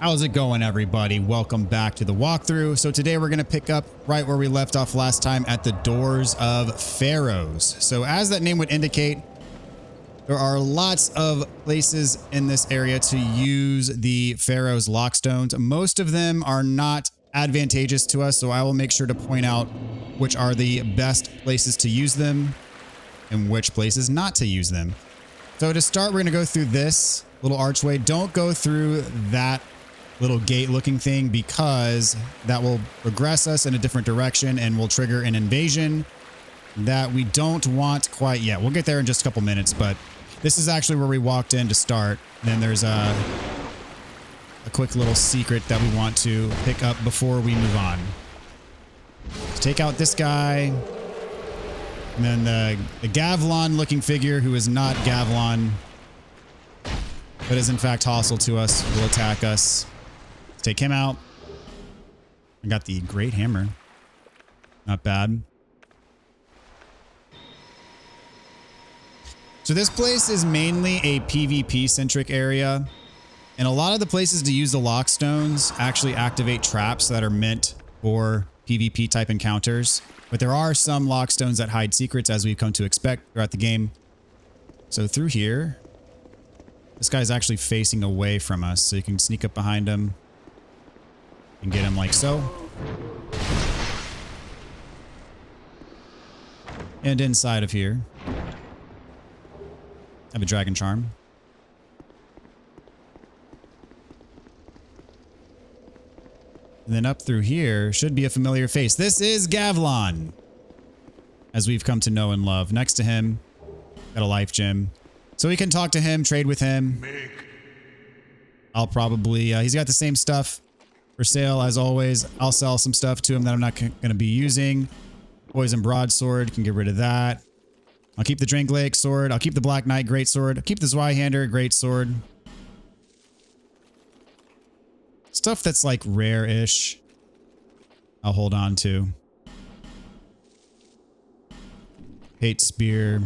How's it going, everybody? Welcome back to the walkthrough. So today we're going to pick up right where we left off last time at the doors of Pharros. So as that name would indicate, there are lots of places in this area to use the Pharros lockstones. Most of them are not advantageous to us, so I will make sure to point out which are the best places to use them and which places not to use them. So to start, we're going to go through this little archway. Don't go through that little gate looking thing because that will regress us in a different direction and will trigger an invasion that we don't want quite yet. We'll get there in just a couple minutes, but this is actually where we walked in to start. And then there's a quick little secret that we want to pick up before we move on. Let's take out this guy. And then the Gavlon looking figure, who is not Gavlon, but is in fact hostile to us, will attack us. Let's take him out. I got the great hammer. Not bad. So this place is mainly a PvP centric area. And a lot of the places to use the lockstones actually activate traps that are meant for PvP type encounters. But there are some lockstones that hide secrets, as we've come to expect throughout the game. So through here, this guy's actually facing away from us, so you can sneak up behind him and get him like so. And inside of here, I have a dragon charm. And then up through here should be a familiar face. This is Gavlon, as we've come to know and love. Next to him, got a life gem. So we can talk to him, trade with him. I'll probably, he's got the same stuff for sale as always. I'll sell some stuff to him that I'm not going to be using. Poison broadsword, can get rid of that. I'll keep the Drink Lake sword. I'll keep the Black Knight great sword. I'll keep the Zweihander great sword. Stuff that's like rare-ish, I'll hold on to. Hate spear.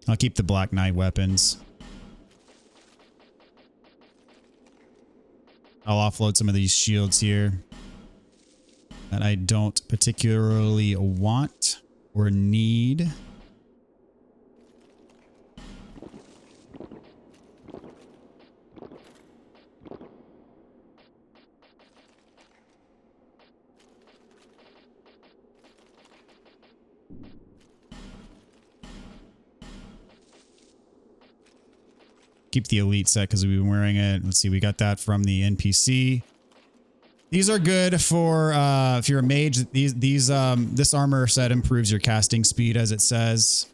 I'll keep the Black Knight weapons. I'll offload some of these shields here that I don't particularly want or need. Keep the elite set because we've been wearing it. Let's see, we got that from the NPC. These are good for if you're a mage. This armor set improves your casting speed, as it says.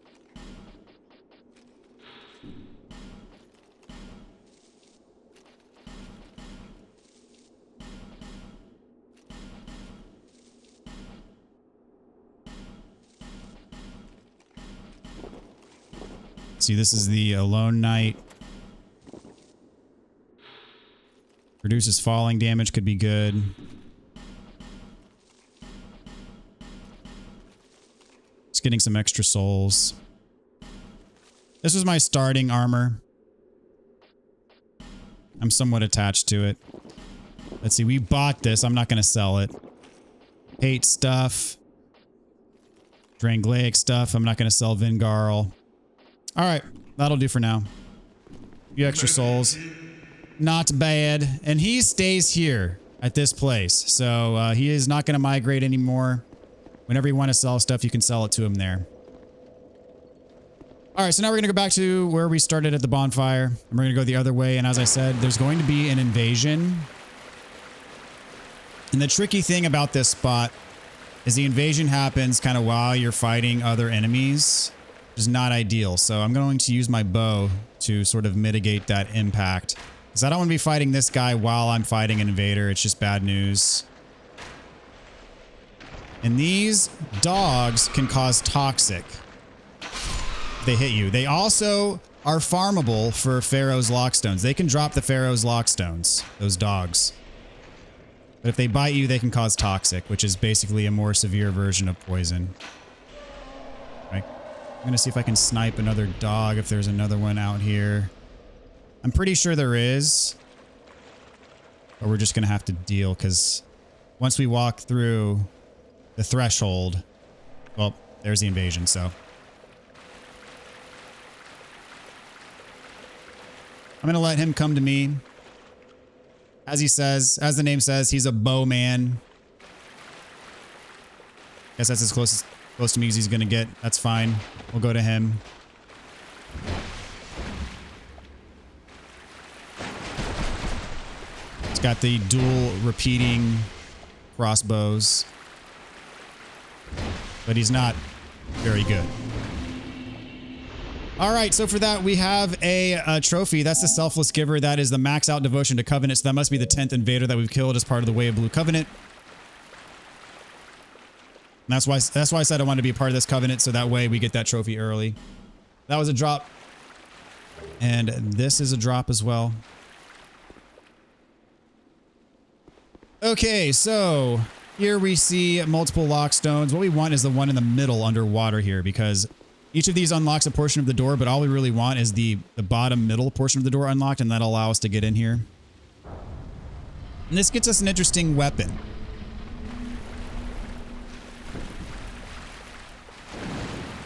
See, this is the Alone Knight. Reduces falling damage, could be good. Just getting some extra souls. This was my starting armor. I'm somewhat attached to it. Let's see, we bought this. I'm not going to sell it. Hate stuff. Drangleic stuff. I'm not going to sell Vingarl. All right, that'll do for now. A few extra souls. Not bad. And he stays here at this place. So he is not going to migrate anymore. Whenever you want to sell stuff, you can sell it to him there. All right, so now we're going to go back to where we started at the bonfire. And we're going to go the other way. And as I said, there's going to be an invasion. And the tricky thing about this spot is the invasion happens kind of while you're fighting other enemies. Which is not ideal. So I'm going to use my bow to sort of mitigate that impact. Because I don't want to be fighting this guy while I'm fighting an invader. It's just bad news. And these dogs can cause toxic. They hit you. They also are farmable for Pharros lockstones. They can drop the Pharros lockstones, those dogs. But if they bite you, they can cause toxic, which is basically a more severe version of poison. Right? I'm gonna see if I can snipe another dog if there's another one out here. I'm pretty sure there is. But we're just gonna have to deal because once we walk through the threshold, well, there's the invasion, so. I'm gonna let him come to me. As he says, as the name says, he's a bowman. Guess that's as close to me as he's gonna get. That's fine. We'll go to him. It's got the dual repeating crossbows, but he's not very good. All right, so for that, we have a trophy. That's the Selfless Giver. That is the max out devotion to Covenant. So that must be the 10th invader that we've killed as part of the Way of Blue Covenant. And that's why I said I wanted to be a part of this Covenant, so that way we get that trophy early. That was a drop. And this is a drop as well. Okay, so here we see multiple lock stones. What we want is the one in the middle underwater here, because each of these unlocks a portion of the door, but all we really want is the bottom middle portion of the door unlocked, and that'll allow us to get in here. And this gets us an interesting weapon.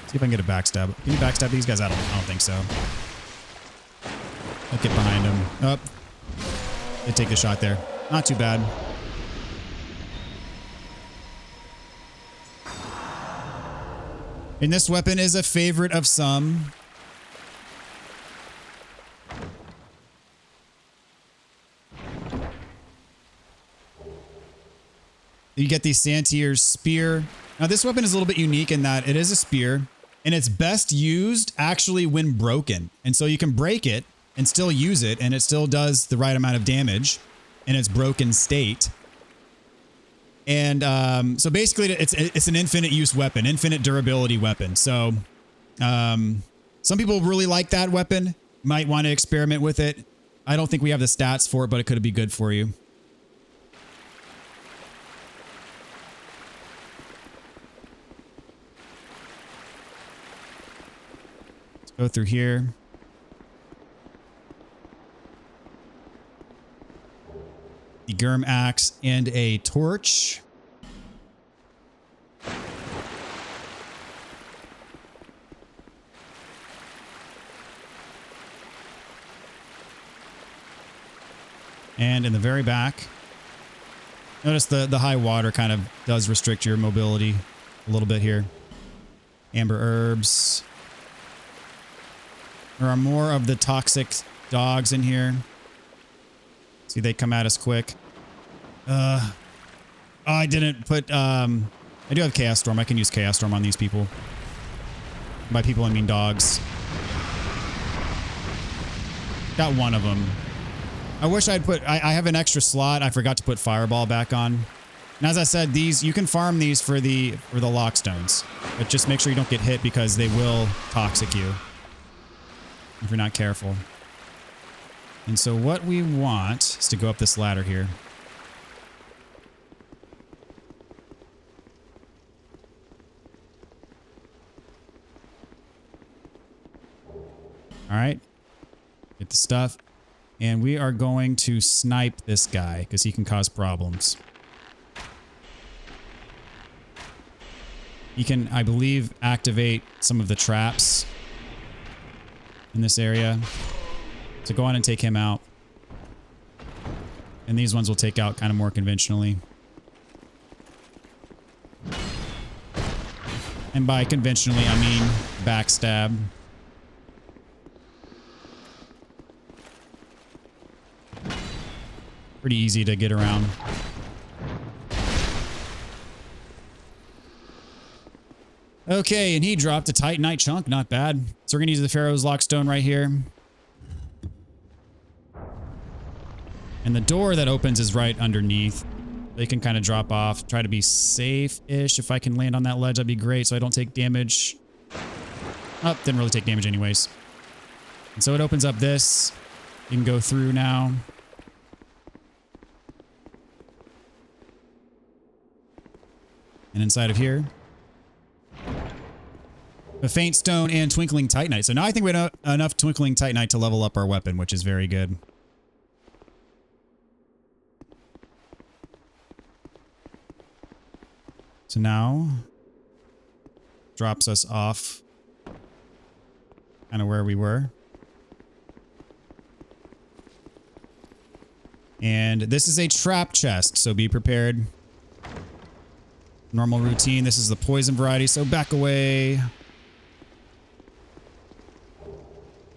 See if I can get a backstab. Can you backstab these guys? I don't think so. I'll get behind him. Oh, they take the shot there. Not too bad. And this weapon is a favorite of some. You get the Santier's Spear. Now this weapon is a little bit unique in that it is a spear, and it's best used actually when broken. And so you can break it and still use it, and it still does the right amount of damage in its broken state. And so basically it's an infinite use weapon, infinite durability weapon. So some people really like that weapon, might want to experiment with it. I don't think we have the stats for it, but it could be good for you. Let's go through here. The Gurm axe and a torch. And in the very back, notice the high water kind of does restrict your mobility a little bit here. Amber herbs. There are more of the toxic dogs in here. See, they come at us quick. Oh, I didn't put, I do have Chaos Storm. I can use Chaos Storm on these people. By people, I mean dogs. Got one of them. I wish I'd put, I have an extra slot. I forgot to put Fireball back on. And as I said, these, you can farm these for the lock stones, but just make sure you don't get hit because they will toxic you if you're not careful. And so what we want is to go up this ladder here. All right. Get the stuff. And we are going to snipe this guy because he can cause problems. He can, I believe, activate some of the traps in this area. So go on and take him out. And these ones we'll take out kind of more conventionally. And by conventionally, I mean backstab. Pretty easy to get around. Okay, and he dropped a Titanite chunk. Not bad. So we're going to use the Pharros Lockstone right here. And the door that opens is right underneath. They can kind of drop off. Try to be safe-ish. If I can land on that ledge, that'd be great so I don't take damage. Oh, didn't really take damage anyways. And so it opens up this. You can go through now. And inside of here. A faint stone and twinkling titanite. So now I think we have enough twinkling titanite to level up our weapon, which is very good. So now drops us off kind of where we were. And this is a trap chest, so be prepared. Normal routine. This is the poison variety, so back away.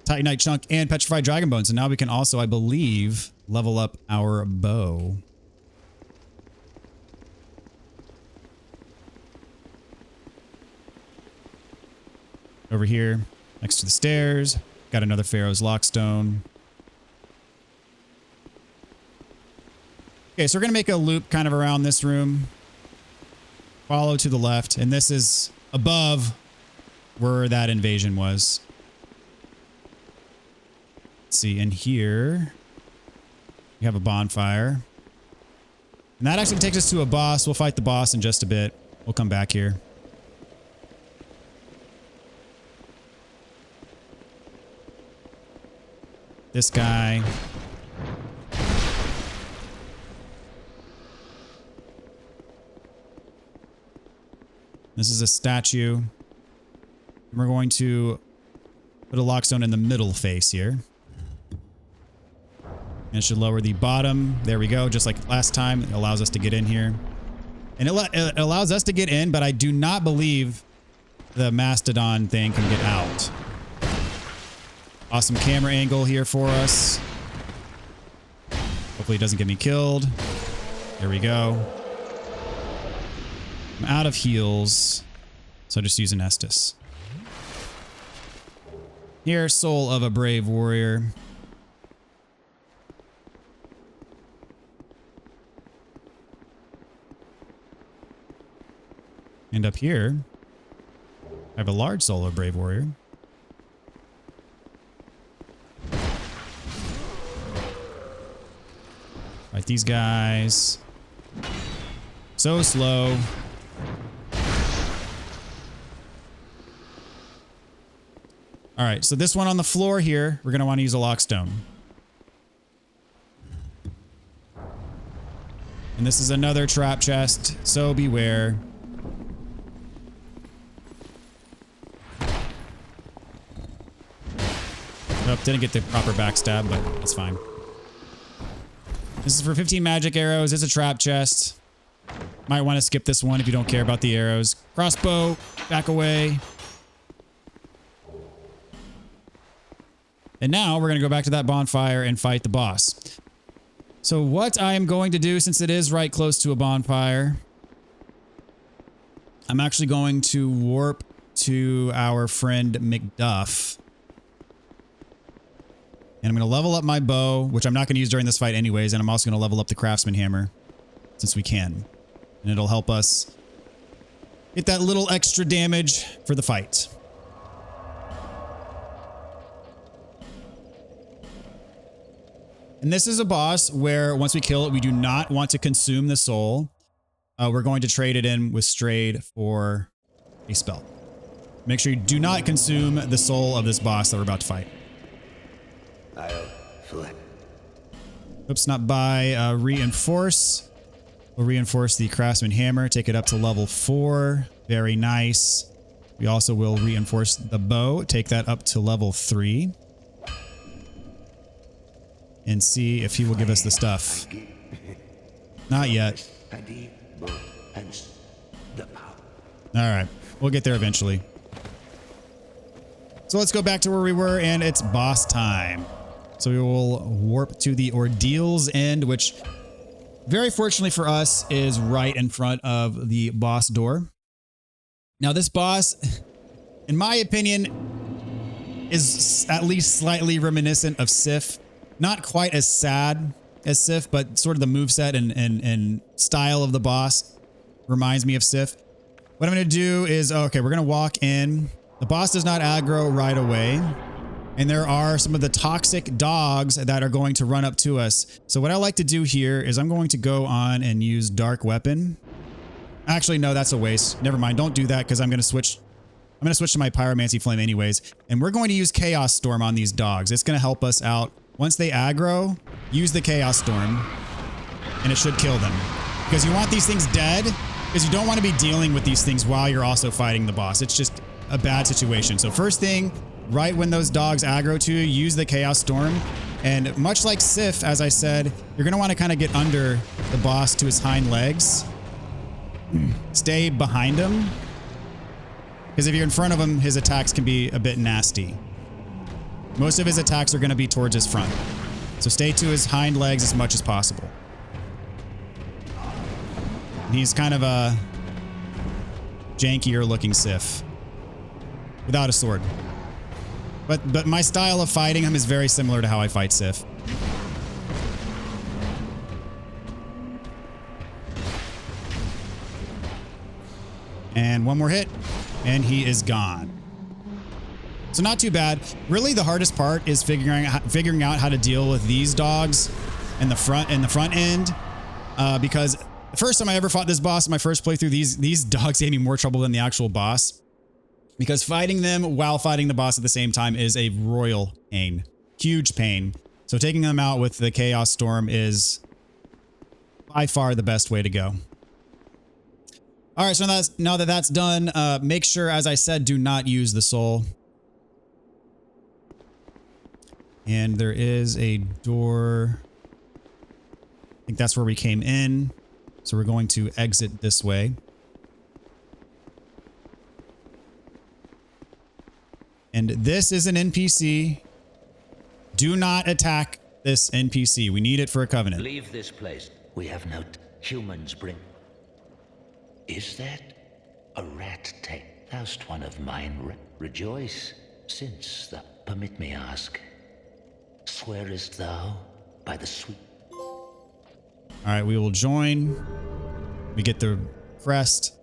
Titanite chunk and petrified dragon bones. And now we can also, I believe, level up our bow. Over here, next to the stairs, got another Pharros lockstone. Okay, so we're going to make a loop kind of around this room. Follow to the left, and this is above where that invasion was. Let's see, in here, we have a bonfire. And that actually takes us to a boss. We'll fight the boss in just a bit. We'll come back here. This guy. This is a statue. We're going to put a lockstone in the middle face here. And it should lower the bottom. There we go. Just like last time, it allows us to get in here. And it allows us to get in, but I do not believe the mastodon thing can get out. Awesome camera angle here for us. Hopefully it doesn't get me killed. There we go. I'm out of heals, so I'll just use an Estus. Here, soul of a brave warrior. And up here, I have a large soul of a brave warrior. Fight these guys. So slow. All right, so this one on the floor here, we're going to want to use a lockstone. And this is another trap chest, so beware. Nope, didn't get the proper backstab, but that's fine. This is for 15 magic arrows. It's a trap chest. Might want to skip this one if you don't care about the arrows. Crossbow, back away. And now we're going to go back to that bonfire and fight the boss. So what I am going to do, since it is right close to a bonfire, I'm actually going to warp to our friend McDuff. And I'm going to level up my bow, which I'm not going to use during this fight anyways. And I'm also going to level up the craftsman hammer, since we can. And it'll help us get that little extra damage for the fight. And this is a boss where once we kill it, we do not want to consume the soul. We're going to trade it in with Strayed for a spell. Make sure you do not consume the soul of this boss that we're about to fight. I'll flip. Oops, not buy. Reinforce. We'll reinforce the craftsman hammer. Take it up to level 4. Very nice. We also will reinforce the bow. Take that up to level 3. And see if he will give us the stuff. Not yet. Alright, we'll get there eventually. So let's go back to where we were, and it's boss time. So we will warp to the Ordeal's End, which very fortunately for us is right in front of the boss door. Now this boss, in my opinion, is at least slightly reminiscent of Sif. Not quite as sad as Sif, but sort of the moveset and style of the boss reminds me of Sif. What I'm going to do is, okay, we're going to walk in. The boss does not aggro right away. And there are some of the toxic dogs that are going to run up to us. So what I like to do here is I'm going to go on and use Dark Weapon. Actually, no, that's a waste. Never mind. Don't do that because I'm going to switch I'm going to switch to my Pyromancy Flame anyways. And we're going to use Chaos Storm on these dogs. It's going to help us out. Once they aggro, use the Chaos Storm. And it should kill them. Because you want these things dead. Because you don't want to be dealing with these things while you're also fighting the boss. It's just a bad situation. So first thing, right when those dogs aggro to you, use the Chaos Storm. And much like Sif, as I said, you're going to want to kind of get under the boss to his hind legs. Stay behind him. Because if you're in front of him, his attacks can be a bit nasty. Most of his attacks are going to be towards his front. So stay to his hind legs as much as possible. He's kind of a jankier looking Sif. Without a sword. But my style of fighting him is very similar to how I fight Sif. And one more hit, and he is gone. So not too bad. Really, the hardest part is figuring out how to deal with these dogs in the front end, because the first time I ever fought this boss in my first playthrough, these dogs gave me more trouble than the actual boss, because fighting them while fighting the boss at the same time is a royal pain, huge pain. So taking them out with the Chaos Storm is by far the best way to go. All right, so now that that's done, make sure, as I said, do not use the soul. And there is a door. I think that's where we came in. So we're going to exit this way. And this is an NPC. Do not attack this NPC. We need it for a covenant. Leave this place. We have no humans bring. Is that a rat tail? Thou'st one of mine. Rejoice, since thou permit me ask. Swearest thou by the sweet? All right, we will join. We get the crest.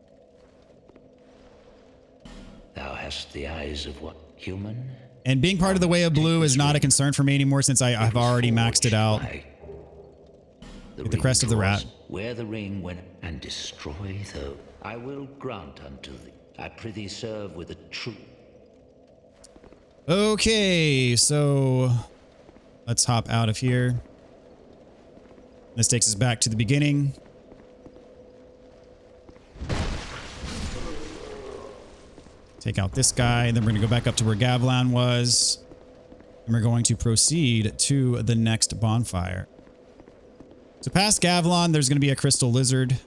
Thou hast the eyes of what? Human? And being part of the Way of Blue is not a concern for me anymore since I've already maxed it out. Get the crest of the rat. Wear the ring when and destroy though. I will grant unto thee. I prithee serve with a true. Okay, so let's hop out of here. This takes us back to the beginning. Take out this guy, and then we're going to go back up to where Gavlan was. And we're going to proceed to the next bonfire. So past Gavlan, there's going to be a crystal lizard.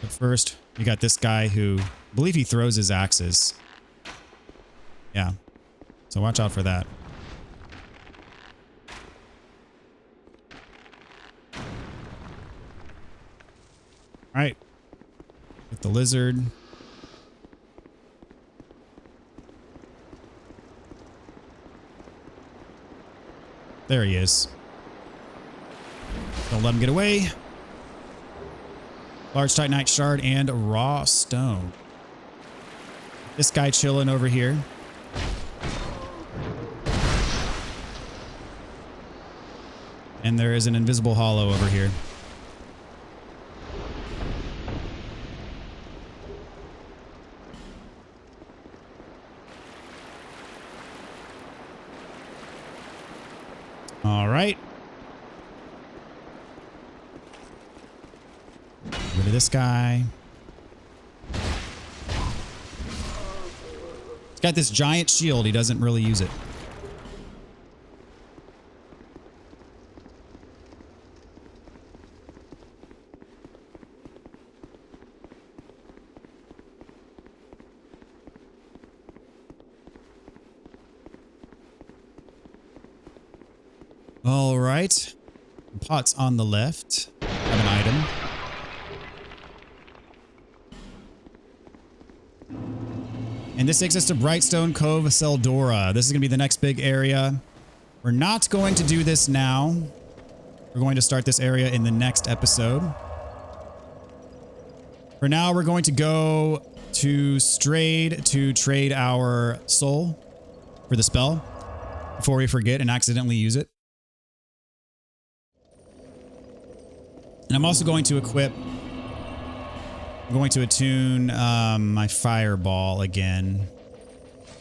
But first, we got this guy who, I believe he throws his axes. Yeah. So watch out for that. All right. Get the lizard. There he is. Don't let him get away. Large Titanite shard and raw stone. This guy chilling over here. And there is an invisible hollow over here. All right. Rid of this guy. He's got this giant shield. He doesn't really use it. All right. Pots on the left. Have an item. And this takes us to Brightstone Cove, Seldora. This is going to be the next big area. We're not going to do this now. We're going to start this area in the next episode. For now, we're going to go to Strayed to trade our soul for the spell before we forget and accidentally use it. And I'm also going to equip, I'm going to attune my fireball again,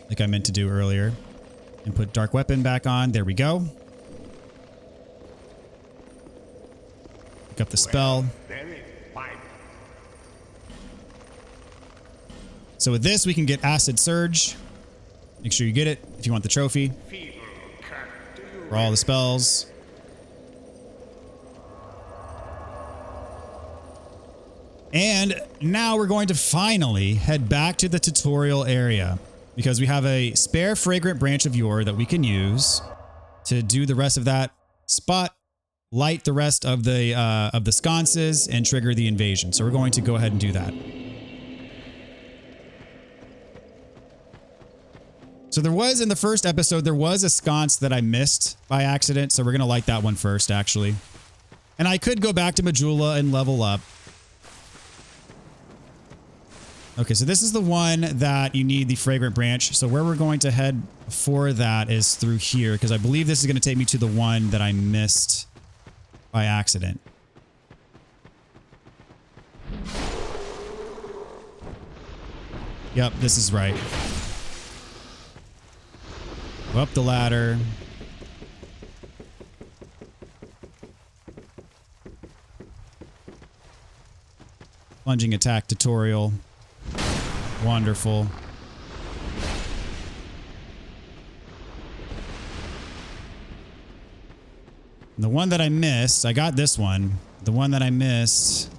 like I meant to do earlier. And put dark weapon back on. There we go. Pick up the spell. So with this, we can get Acid Surge. Make sure you get it if you want the trophy. For all the spells. And now we're going to finally head back to the tutorial area because we have a spare fragrant branch of yore that we can use to do the rest of that spot, light the rest of the sconces, and trigger the invasion. So we're going to go ahead and do that. So there was, in the first episode, there was a sconce that I missed by accident. So we're going to light that one first, actually. And I could go back to Majula and level up. Okay, so this is the one that you need the fragrant branch. So where we're going to head for that is through here, because I believe this is going to take me to the one that I missed by accident. Yep, this is right. Go up the ladder. Plunging attack tutorial. Wonderful. The one that I missed, I got this one. The one that I missed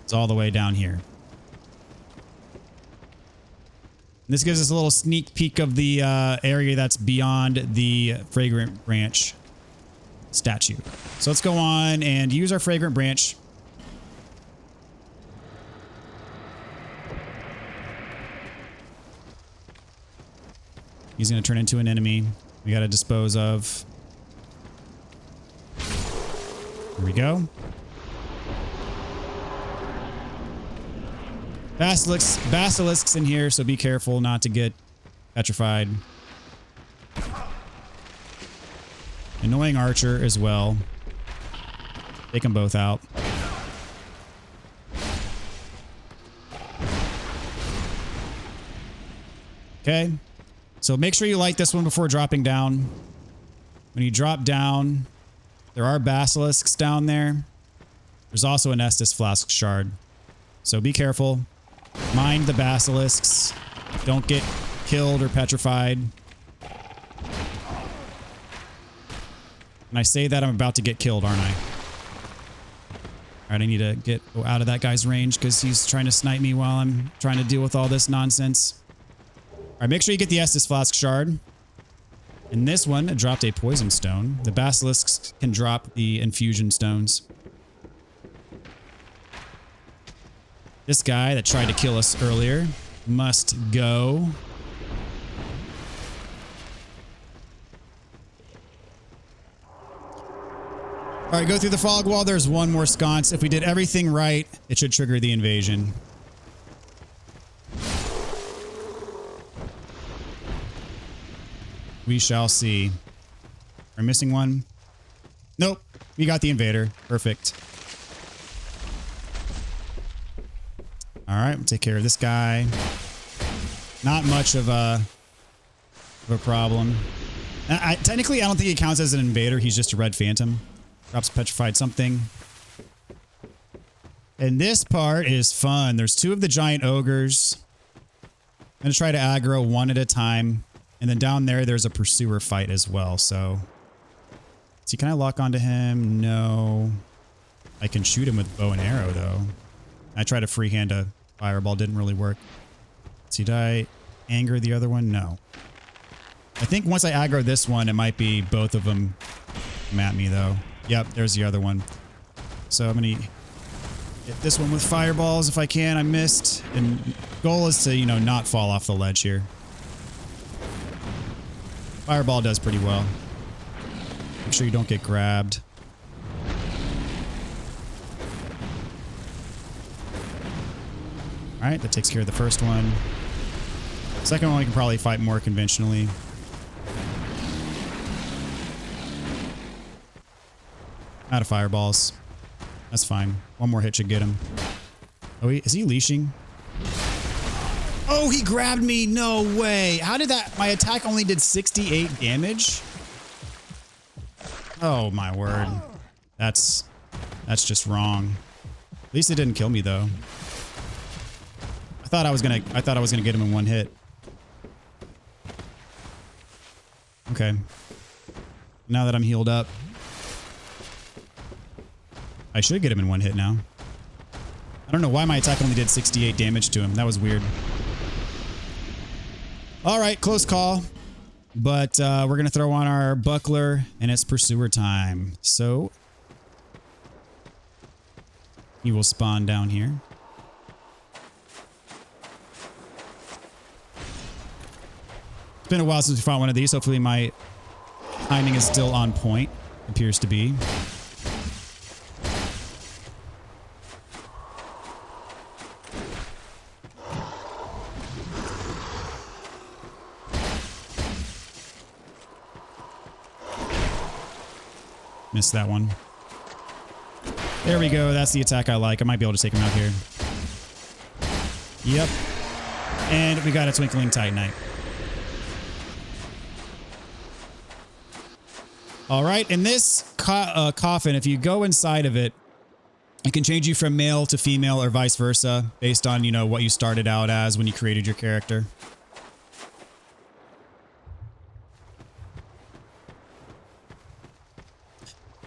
is all the way down here. This gives us a little sneak peek of the area that's beyond the fragrant branch statue. So let's go on and use our fragrant branch. He's going to turn into an enemy we got to dispose of. Here we go. Basilisks in here, so be careful not to get petrified. Annoying archer as well. Take them both out. Okay. So make sure you light this one before dropping down. When you drop down, there are basilisks down there. There's also an Estus flask shard. So be careful. Mind the basilisks. Don't get killed or petrified. When I say that, I'm about to get killed, aren't I? Alright, I need to get out of that guy's range because he's trying to snipe me while I'm trying to deal with all this nonsense. Alright, make sure you get the Estus flask shard. In this one, it dropped a poison stone. The basilisks can drop the infusion stones. This guy that tried to kill us earlier must go. All right, go through the fog wall. There's one more sconce. If we did everything right, it should trigger the invasion. We shall see. We're missing one. Nope. We got the invader. Perfect. All right, we'll take care of this guy. Not much of a problem. Technically, I don't think he counts as an invader. He's just a red phantom. Drops petrified something. And this part is fun. There's two of the giant ogres. I'm going to try to aggro one at a time. And then down there, there's a pursuer fight as well. So can I lock onto him? No. I can shoot him with bow and arrow, though. I tried to freehand a fireball. Didn't really work. See, did I anger the other one? No. I think once I aggro this one, it might be both of them come at me, though. Yep, there's the other one. So I'm going to hit this one with fireballs if I can. I missed. And goal is to, not fall off the ledge here. Fireball does pretty well. Make sure you don't get grabbed. Alright, that takes care of the first one. Second one, we can probably fight more conventionally. Out of fireballs. That's fine. One more hit should get him. Oh, is he leashing? Oh, he grabbed me. No way. How did that? My attack only did 68 damage. Oh my word. That's just wrong. At least it didn't kill me though. I thought I was gonna get him in one hit. Okay. Now that I'm healed up, I should get him in one hit now. I don't know why my attack only did 68 damage to him. That was weird. All right, close call. But we're going to throw on our buckler and it's pursuer time. So he will spawn down here. It's been a while since we fought one of these. Hopefully my timing is still on point. Appears to be. Missed that one. There we go. That's the attack I like. I might be able to take him out here. Yep. And we got a Twinkling Titanite. All right. In this coffin, if you go inside of it, it can change you from male to female or vice versa based on, you know, what you started out as when you created your character.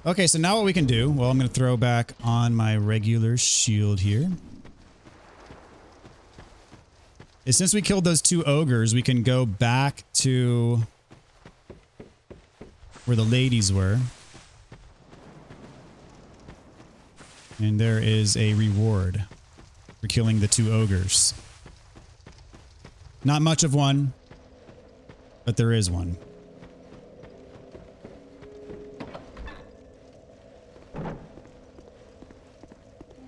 Okay, so now what we can do, well, I'm going to throw back on my regular shield here. Is since we killed those two ogres, we can go back to where the ladies were. And there is a reward for killing the two ogres. Not much of one, but there is one.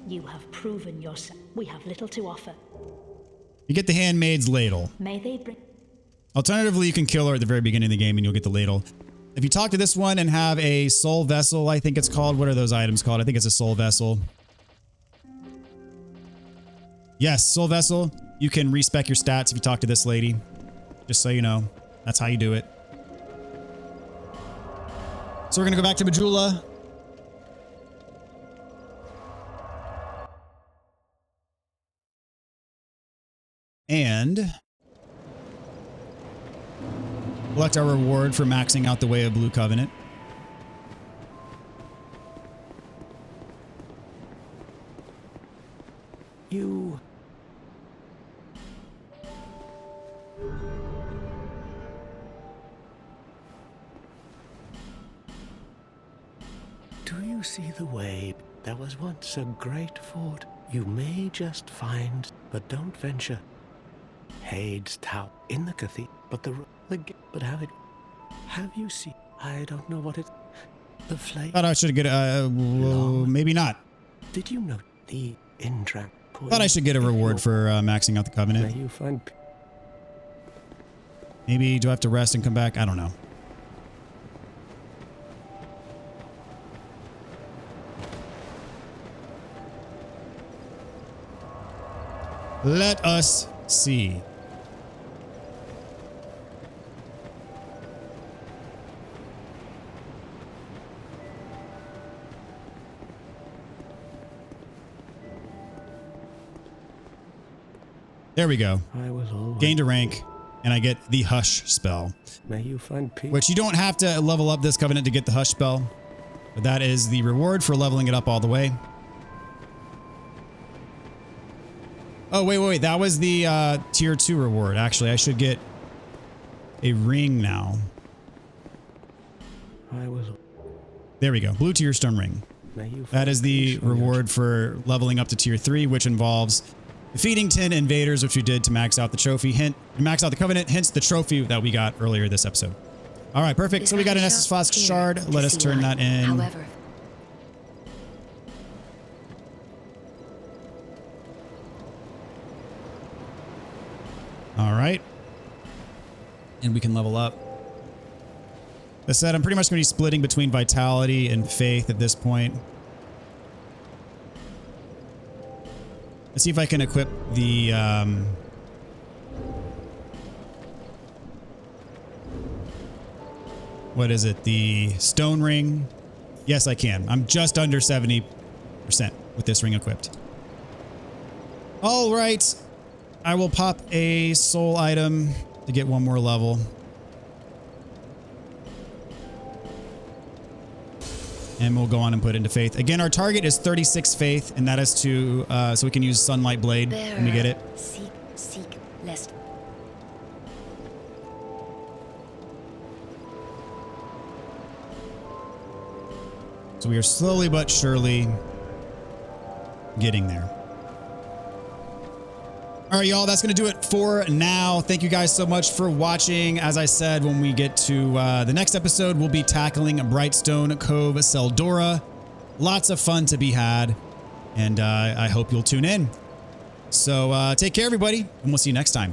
You have proven yourself. We have little to offer. You get the handmaid's ladle. May they bring... Alternatively, you can kill her at the very beginning of the game and you'll get the ladle. If you talk to this one and have a soul vessel, I think it's called. What are those items called? I think it's a soul vessel. Yes, soul vessel. You can respec your stats if you talk to this lady. Just so you know. That's how you do it. So we're going to go back to Majula. And collect our reward for maxing out the Way of Blue Covenant. You... Do you see the way? There was once a great fort. You may just find, but don't venture. Hade's Tower in the cathedral, but but have you seen? I don't know what it. The flame. Thought I should get maybe not. Did you know the entrance? Thought I should get a reward for maxing out the covenant. May you find. Maybe do I have to rest and come back? I don't know. Let us see. There we go. I will always. Gained a rank, and I get the Hush spell. May you find peace. Which you don't have to level up this covenant to get the Hush spell. But that is the reward for leveling it up all the way. Oh, wait. That was the tier 2 reward. Actually, I should get a ring now. I will. There we go. Blue tier stone ring. May you That is the reward for leveling up to tier 3, which involves defeating 10 invaders, which we did to max out the trophy. Max out the covenant, hence the trophy that we got earlier this episode. All right, perfect. So we got an Estus Flask shard. Let us turn that in. However, all right. And we can level up. As said, I'm pretty much going to be splitting between Vitality and Faith at this point. Let's see if I can equip the what is it? The stone ring. Yes, I can. I'm just under 70% with this ring equipped. All right. I will pop a soul item to get one more level. And we'll go on and put it into faith. Again, our target is 36 faith, and that is to, so we can use Sunlight Blade when we get it. Seek, lest. So we are slowly but surely getting there. All right, y'all, that's going to do it for now. Thank you guys so much for watching. As I said, when we get to the next episode, we'll be tackling Brightstone Cove Seldora. Lots of fun to be had, and I hope you'll tune in. So take care, everybody, and we'll see you next time.